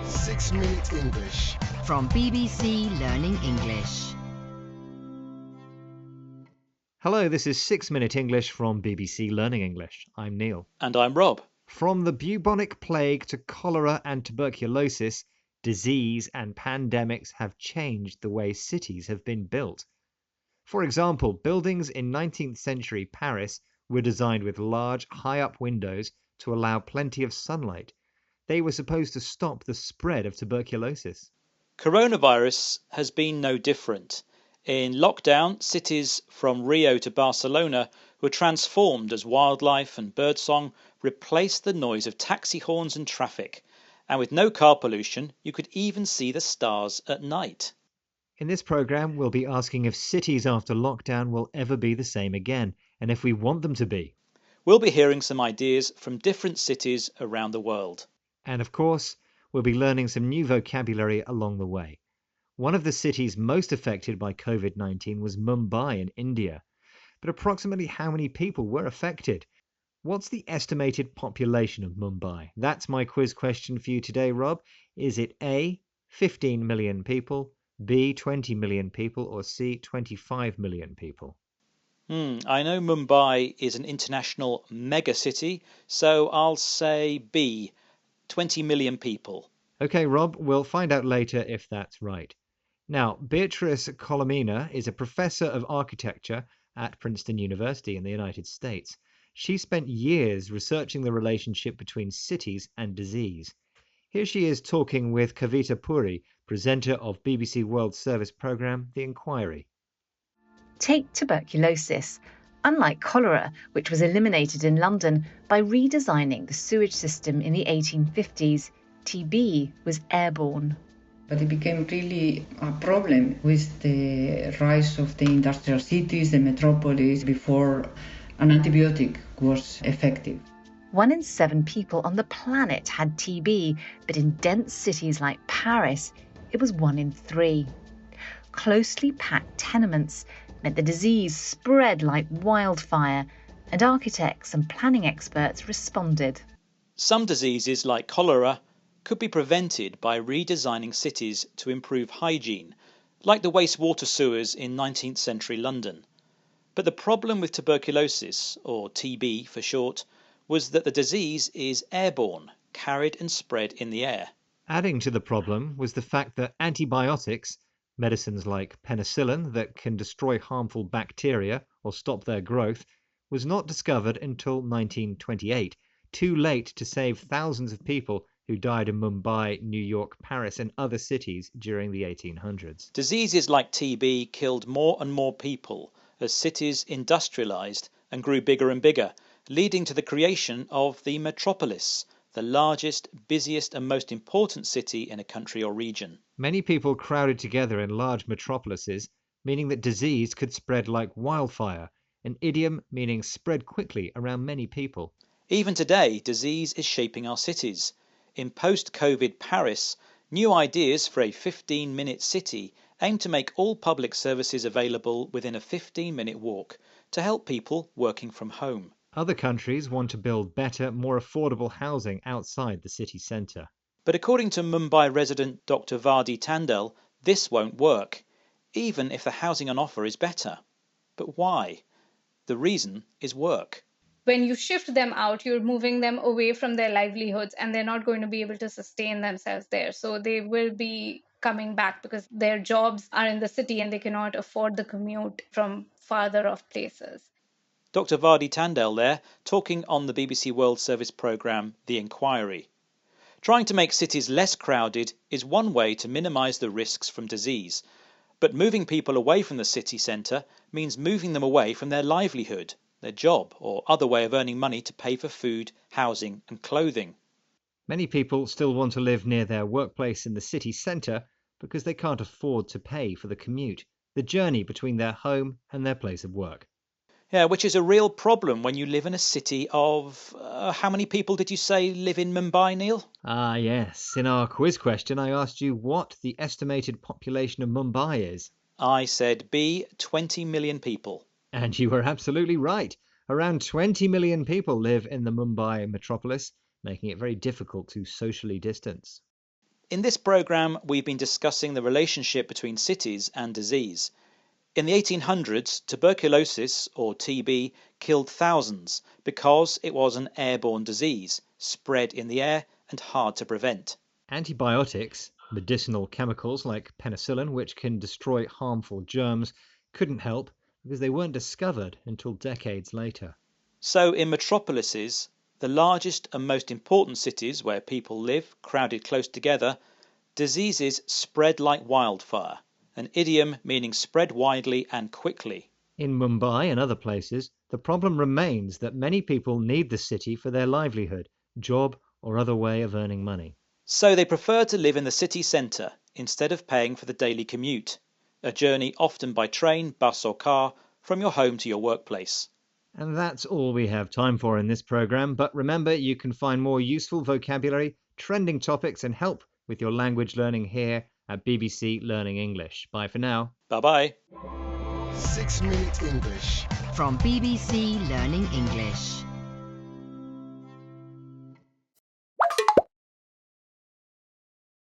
6 Minute English. From BBC Learning English. Hello, this is 6 Minute English from BBC Learning English. I'm Neil. And I'm Rob. From the bubonic plague to cholera and tuberculosis, disease and pandemics have changed the way cities have been built. For example, buildings in 19th century Paris were designed with large, high-up windows to allow plenty of sunlight. They were supposed to stop the spread of tuberculosis. Coronavirus has been no different. In lockdown, cities from Rio to Barcelona were transformed as wildlife and birdsong replaced the noise of taxi horns and traffic. And with no car pollution, you could even see the stars at night. In this programme, we'll be asking if cities after lockdown will ever be the same again, and if we want them to be. We'll be hearing some ideas from different cities around the world. And of course, we'll be learning some new vocabulary along the way. One of the cities most affected by COVID-19 was Mumbai in India. But approximately how many people were affected? What's the estimated population of Mumbai? That's my quiz question for you today, Rob. Is it A, 15 million people, B, 20 million people, or C, 25 million people? I know Mumbai is an international megacity, so I'll say B, 20 million people. Okay, Rob, we'll find out later if that's right. Now, Beatrice Colomina is a professor of architecture at Princeton University in the United States. She spent years researching the relationship between cities and disease. Here she is talking with Kavita Puri, presenter of BBC World Service programme The Inquiry. Take tuberculosis. Unlike cholera, which was eliminated in London by redesigning the sewage system in the 1850s, TB was airborne. But it became really a problem with the rise of the industrial cities, the metropolis, before an antibiotic was effective. 1 in 7 people on the planet had TB, but in dense cities like Paris, it was 1 in 3. Closely packed tenements meant the disease spread like wildfire, and architects and planning experts responded. Some diseases, like cholera, could be prevented by redesigning cities to improve hygiene, like the wastewater sewers in 19th century London. But the problem with tuberculosis, or TB for short, was that the disease is airborne, carried and spread in the air. Adding to the problem was the fact that antibiotics, medicines like penicillin that can destroy harmful bacteria or stop their growth, was not discovered until 1928, too late to save thousands of people who died in Mumbai, New York, Paris and other cities during the 1800s. Diseases like TB killed more and more people as cities industrialized and grew bigger and bigger, leading to the creation of the metropolis, the largest, busiest and most important city in a country or region. Many people crowded together in large metropolises, meaning that disease could spread like wildfire, an idiom meaning spread quickly around many people. Even today, disease is shaping our cities. In post-COVID Paris, new ideas for a 15-minute city aim to make all public services available within a 15-minute walk to help people working from home. Other countries want to build better, more affordable housing outside the city centre. But according to Mumbai resident Dr. Vardi Tandel, this won't work, even if the housing on offer is better. But why? The reason is work. When you shift them out, you're moving them away from their livelihoods and they're not going to be able to sustain themselves there. So they will be coming back because their jobs are in the city and they cannot afford the commute from farther off places. Dr. Vardi Tandel there, talking on the BBC World Service programme The Inquiry. Trying to make cities less crowded is one way to minimise the risks from disease. But moving people away from the city centre means moving them away from their livelihood, their job or other way of earning money to pay for food, housing and clothing. Many people still want to live near their workplace in the city centre because they can't afford to pay for the commute, the journey between their home and their place of work. Yeah, which is a real problem when you live in a city of... how many people did you say live in Mumbai, Neil? Ah, yes. In our quiz question, I asked you what the estimated population of Mumbai is. I said B, 20 million people. And you were absolutely right. Around 20 million people live in the Mumbai metropolis, making it very difficult to socially distance. In this programme, we've been discussing the relationship between cities and disease. In the 1800s, tuberculosis, or TB, killed thousands because it was an airborne disease, spread in the air and hard to prevent. Antibiotics, medicinal chemicals like penicillin, which can destroy harmful germs, couldn't help because they weren't discovered until decades later. So in metropolises, the largest and most important cities where people live, crowded close together, diseases spread like wildfire, an idiom meaning spread widely and quickly. In Mumbai and other places, the problem remains that many people need the city for their livelihood, job, or other way of earning money. So they prefer to live in the city centre instead of paying for the daily commute, a journey often by train, bus or car from your home to your workplace. And that's all we have time for in this programme, but remember you can find more useful vocabulary, trending topics and help with your language learning here at BBC Learning English. Bye for now. Bye-bye. 6 Minute English. From BBC Learning English.